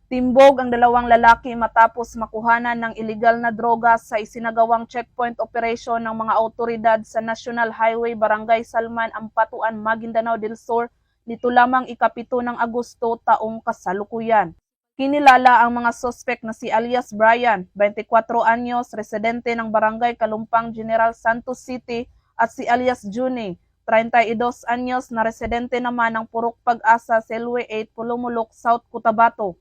Timbog ang dalawang lalaki matapos makuhanan ng iligal na droga sa isinagawang checkpoint operation ng mga awtoridad sa National Highway Barangay Salman, Ampatuan, Maguindanao del Sur nito lamang ikapito ng Agosto taong kasalukuyan. Kinilala ang mga sospek na si alias Brian, 24 anyos, residente ng Barangay Kalumpang, General Santos City, at si alias Juni, 32 anyos, na residente naman ng Purok Pag-asa, Selway 8, Pulumulok, South Cotabato.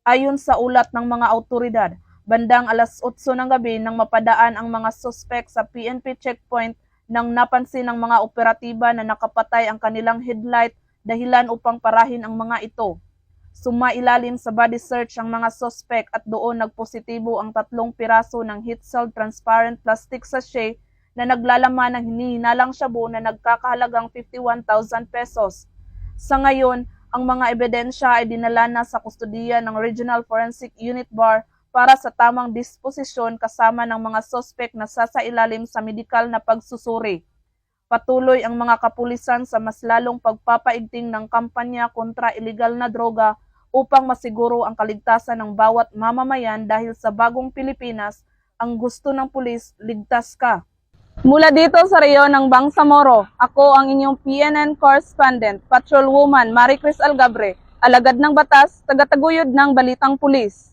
Ayon sa ulat ng mga awtoridad, bandang alas 8 ng gabi nang mapadaan ang mga sospek sa PNP checkpoint nang napansin ng mga operatiba na nakapatay ang kanilang headlight dahilan upang parahin ang mga ito. Sumailalim sa body search ang mga sospek at doon nagpositibo ang 3 piraso ng heat-sealed transparent plastic sachet na naglalaman ng hinihinalang shabu na nagkakahalagang 51,000 pesos. Sa ngayon, ang mga ebidensya ay dinala na sa kustudiya ng Regional Forensic Unit BAR para sa tamang disposisyon kasama ng mga sospek na sasailalim sa medikal na pagsusuri. Patuloy ang mga kapulisan sa mas lalong pagpapaigting ng kampanya kontra ilegal na droga upang masiguro ang kaligtasan ng bawat mamamayan dahil sa bagong Pilipinas, ang gusto ng pulis, ligtas ka. Mula dito sa reyon ng Bangsamoro, ako ang inyong PNN correspondent, Patrolwoman Maricris Algabre, alagad ng batas, tagataguyod ng Balitang Pulis.